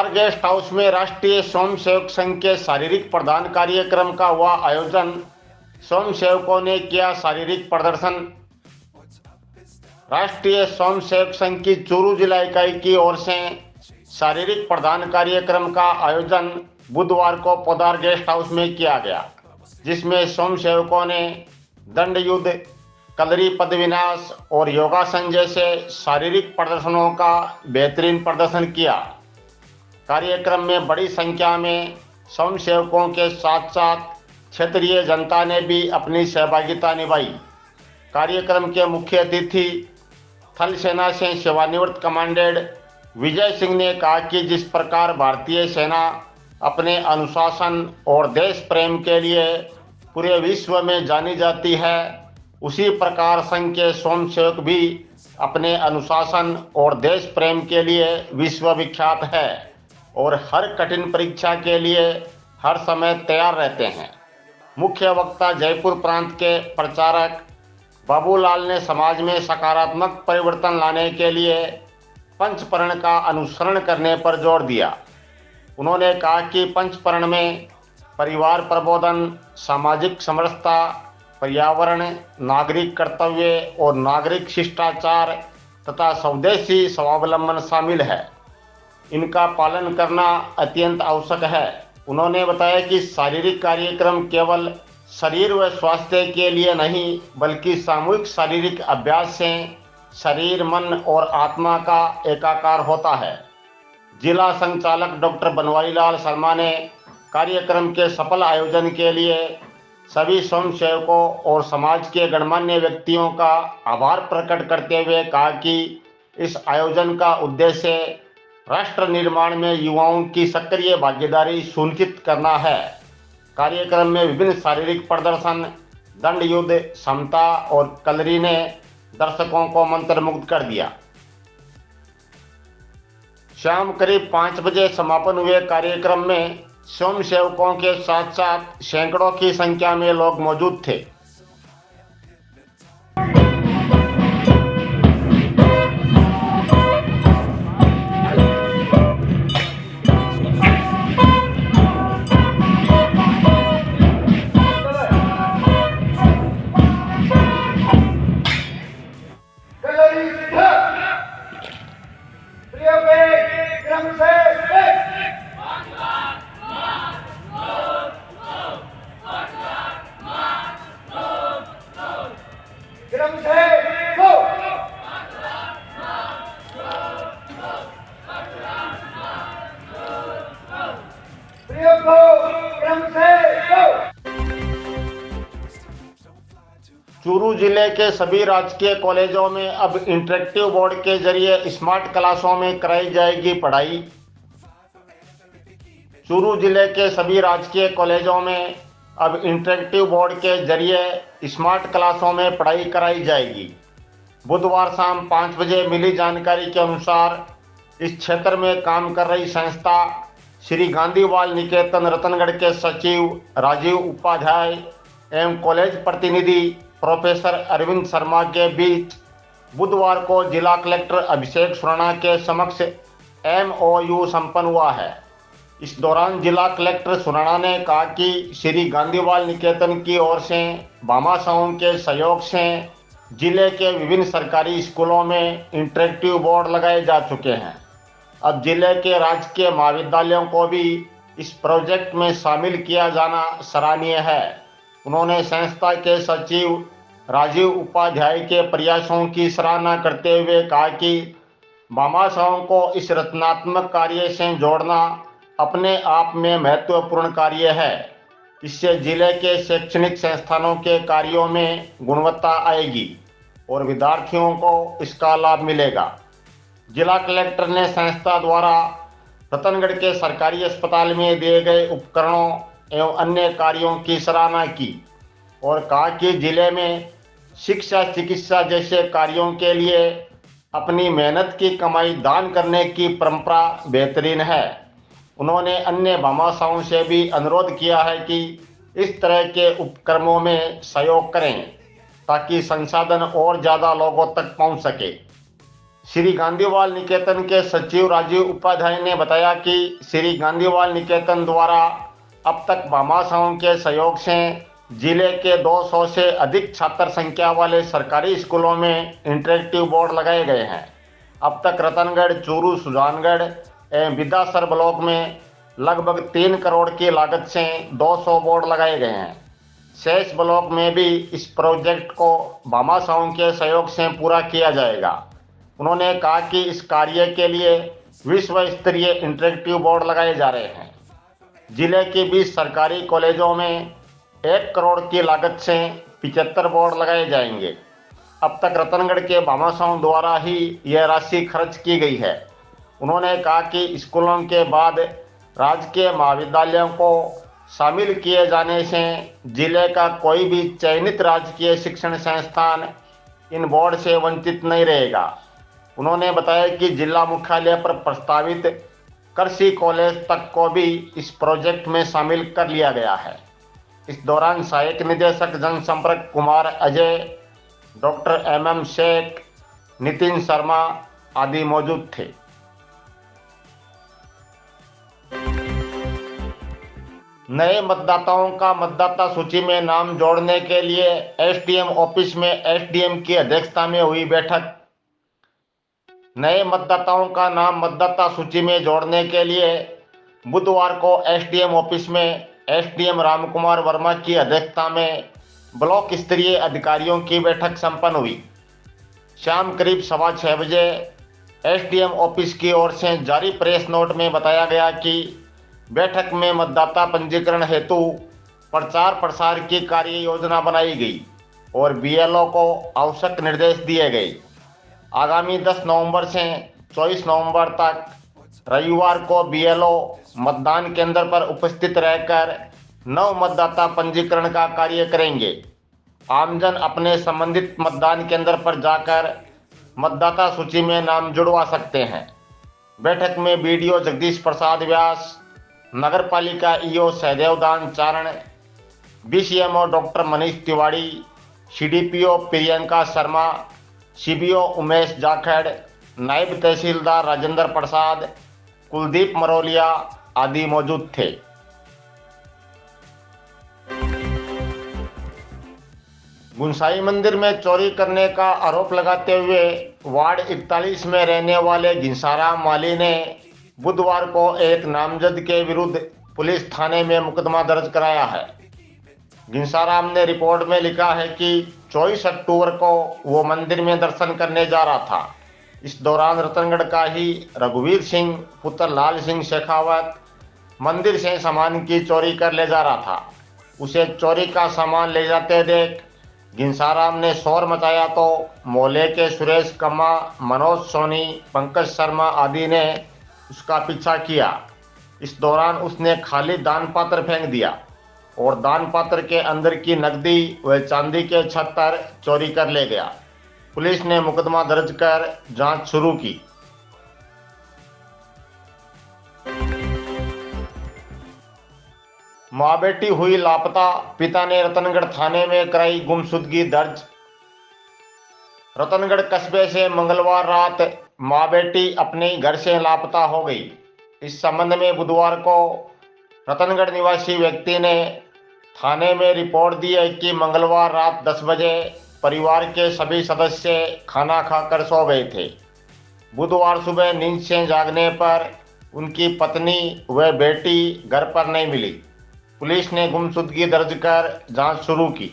Poddar guest house में राष्ट्रीय स्वयंसेवक संघ के शारीरिक प्रदान कार्यक्रम का हुआ आयोजन। स्वयंसेवकों ने किया शारीरिक प्रदर्शन। राष्ट्रीय स्वयंसेवक संघ की चूरू जिला इकाई की ओर से शारीरिक प्रदान कार्यक्रम का आयोजन बुधवार को पोदार गेस्ट हाउस में किया गया, जिसमें स्वयंसेवकों ने दंड युद्ध, कलरी पदविन्यास और योगासन जैसे शारीरिक प्रदर्शनों का बेहतरीन प्रदर्शन किया। कार्यक्रम में बड़ी संख्या में स्वयंसेवकों के साथ साथ क्षेत्रीय जनता ने भी अपनी सहभागिता निभाई। कार्यक्रम के मुख्य अतिथि थल सेना से सेवानिवृत्त कमांडेंट विजय सिंह ने कहा कि जिस प्रकार भारतीय सेना अपने अनुशासन और देश प्रेम के लिए पूरे विश्व में जानी जाती है, उसी प्रकार संघ के स्वयंसेवक भी अपने अनुशासन और देश प्रेम के लिए विश्वविख्यात है और हर कठिन परीक्षा के लिए हर समय तैयार रहते हैं। मुख्य वक्ता जयपुर प्रांत के प्रचारक बाबूलाल ने समाज में सकारात्मक परिवर्तन लाने के लिए पंचपर्ण का अनुसरण करने पर जोर दिया। उन्होंने कहा कि पंचपर्ण में परिवार प्रबोधन, सामाजिक समरसता, पर्यावरण, नागरिक कर्तव्य और नागरिक शिष्टाचार तथा स्वदेशी स्वावलंबन शामिल है। इनका पालन करना अत्यंत आवश्यक है। उन्होंने बताया कि शारीरिक कार्यक्रम केवल शरीर व स्वास्थ्य के लिए नहीं, बल्कि सामूहिक शारीरिक अभ्यास से शरीर, मन और आत्मा का एकाकार होता है। जिला संचालक डॉक्टर बनवारीलाल शर्मा ने कार्यक्रम के सफल आयोजन के लिए सभी स्वयंसेवकों और समाज के गणमान्य व्यक्तियों का आभार प्रकट करते हुए कहा कि इस आयोजन का उद्देश्य राष्ट्र निर्माण में युवाओं की सक्रिय भागीदारी सुनिश्चित करना है। कार्यक्रम में विभिन्न शारीरिक प्रदर्शन, दंड युद्ध, समता और कलरी ने दर्शकों को मंत्रमुग्ध कर दिया। शाम करीब 5 बजे समापन हुए कार्यक्रम में स्वयंसेवकों के साथ साथ सैकड़ों की संख्या में लोग मौजूद थे। चूरू जिले के सभी राजकीय कॉलेजों में अब इंटरेक्टिव बोर्ड के जरिए स्मार्ट क्लासों में कराई जाएगी पढ़ाई। चूरू जिले के सभी राजकीय कॉलेजों में अब इंटरेक्टिव बोर्ड के जरिए स्मार्ट क्लासों में पढ़ाई कराई जाएगी। बुधवार शाम 5 बजे मिली जानकारी के अनुसार इस क्षेत्र में काम कर रही संस्था श्री गांधी बाल निकेतन रतनगढ़ के सचिव राजीव उपाध्याय एवं कॉलेज प्रतिनिधि प्रोफेसर अरविंद शर्मा के बीच बुधवार को जिला कलेक्टर अभिषेक सुराणा के समक्ष MOU संपन्न हुआ है। इस दौरान जिला कलेक्टर सुराणा ने कहा कि श्री गांधी बाल निकेतन की ओर से भामाशाहों के सहयोग से जिले के विभिन्न सरकारी स्कूलों में इंटरेक्टिव बोर्ड लगाए जा चुके हैं। अब जिले के राजकीय महाविद्यालयों को भी इस प्रोजेक्ट में शामिल किया जाना सराहनीय है। उन्होंने संस्था के सचिव राजीव उपाध्याय के प्रयासों की सराहना करते हुए कहा कि भामाशाहों को इस रचनात्मक कार्य से जोड़ना अपने आप में महत्वपूर्ण कार्य है। इससे जिले के शैक्षणिक संस्थानों के कार्यों में गुणवत्ता आएगी और विद्यार्थियों को इसका लाभ मिलेगा। जिला कलेक्टर ने संस्था द्वारा रतनगढ़ के सरकारी अस्पताल में दिए गए उपकरणों एवं अन्य कार्यों की सराहना की और कहा कि जिले में शिक्षा, चिकित्सा जैसे कार्यों के लिए अपनी मेहनत की कमाई दान करने की परंपरा बेहतरीन है। उन्होंने अन्य भामाशाहों से भी अनुरोध किया है कि इस तरह के उपक्रमों में सहयोग करें ताकि संसाधन और ज़्यादा लोगों तक पहुंच सके। श्री गांधीवाल निकेतन के सचिव राजीव उपाध्याय ने बताया कि श्री गांधीवाल निकेतन द्वारा अब तक भामाशाहों के सहयोग से जिले के 200 से अधिक छात्र संख्या वाले सरकारी स्कूलों में इंटरेक्टिव बोर्ड लगाए गए हैं। अब तक रतनगढ़, चूरू, सुजानगढ़ एवं विद्यासर ब्लॉक में लगभग 3 करोड़ की लागत से 200 बोर्ड लगाए गए हैं। शेष ब्लॉक में भी इस प्रोजेक्ट को भामाशाहों के सहयोग से पूरा किया जाएगा। उन्होंने कहा कि इस कार्य के लिए विश्व स्तरीय इंटरेक्टिव बोर्ड लगाए जा रहे हैं। जिले के 20 सरकारी कॉलेजों में 1 करोड़ की लागत से 75 बोर्ड लगाए जाएंगे। अब तक रतनगढ़ के भामाशाहों द्वारा ही यह राशि खर्च की गई है। उन्होंने कहा कि स्कूलों के बाद राजकीय महाविद्यालयों को शामिल किए जाने से जिले का कोई भी चयनित राजकीय शिक्षण संस्थान इन बोर्ड से वंचित नहीं रहेगा। उन्होंने बताया कि जिला मुख्यालय पर प्रस्तावित कृषि कॉलेज तक को भी इस प्रोजेक्ट में शामिल कर लिया गया है। इस दौरान सहायक निदेशक जनसंपर्क कुमार अजय, डॉक्टर MM शेख, नितिन शर्मा आदि मौजूद थे। नए मतदाताओं का मतदाता सूची में नाम जोड़ने के लिए SDM ऑफिस में SDM की अध्यक्षता में हुई बैठक। नए मतदाताओं का नाम मतदाता सूची में जोड़ने के लिए बुधवार को SDM ऑफिस में SDM रामकुमार वर्मा की अध्यक्षता में ब्लॉक स्तरीय अधिकारियों की बैठक संपन्न हुई। शाम करीब 6:15 बजे SDM ऑफिस की ओर से जारी प्रेस नोट में बताया गया कि बैठक में मतदाता पंजीकरण हेतु प्रचार प्रसार की कार्य योजना बनाई गई और BLO को आवश्यक निर्देश दिए गए। आगामी 10 नवंबर से 24 नवंबर तक रविवार को BLO मतदान केंद्र पर उपस्थित रहकर नव मतदाता पंजीकरण का कार्य करेंगे। आमजन अपने संबंधित मतदान केंद्र पर जाकर मतदाता सूची में नाम जुड़वा सकते हैं। बैठक में BDO जगदीश प्रसाद व्यास, नगर पालिका EO सहदेव दान चारण, BCMO doctor Manish Tiwari, CDPO Priyanka Sharma, CBO Umesh Jakhar, नायब तहसीलदार राजेंद्र प्रसाद, कुलदीप मरोलिया आदि मौजूद थे। गुंसाई मंदिर में चोरी करने का आरोप लगाते हुए वार्ड 41 में रहने वाले घिंसाराम माली ने बुधवार को एक नामजद के विरुद्ध पुलिस थाने में मुकदमा दर्ज कराया है। घिंसाराम ने रिपोर्ट में लिखा है कि 24 अक्टूबर को वो मंदिर में दर्शन करने जा रहा था। इस दौरान रतनगढ़ का ही रघुवीर सिंह पुत्र लाल सिंह शेखावत मंदिर से सामान की चोरी कर ले जा रहा था। उसे चोरी का सामान ले जाते देख घिंसाराम ने शोर मचाया तो मोहल्ले के सुरेश कम्मा, मनोज सोनी, पंकज शर्मा आदि ने उसका पीछा किया। इस दौरान उसने खाली दान पात्र फेंक दिया और दान पात्र के अंदर की नकदी व चांदी के छत्तर चोरी कर ले गया। पुलिस ने मुकदमा दर्ज कर जांच शुरू की। मां बेटी हुई लापता, पिता ने रतनगढ़ थाने में कराई गुमशुदगी दर्ज। रतनगढ़ कस्बे से मंगलवार रात मां बेटी अपने घर से लापता हो गई। इस संबंध में बुधवार को रतनगढ़ निवासी व्यक्ति ने थाने में रिपोर्ट दी है कि मंगलवार रात 10 बजे परिवार के सभी सदस्य खाना खाकर सो गए थे। बुधवार सुबह नींद से जागने पर उनकी पत्नी व बेटी घर पर नहीं मिली। पुलिस ने गुमशुदगी दर्ज कर जांच शुरू की।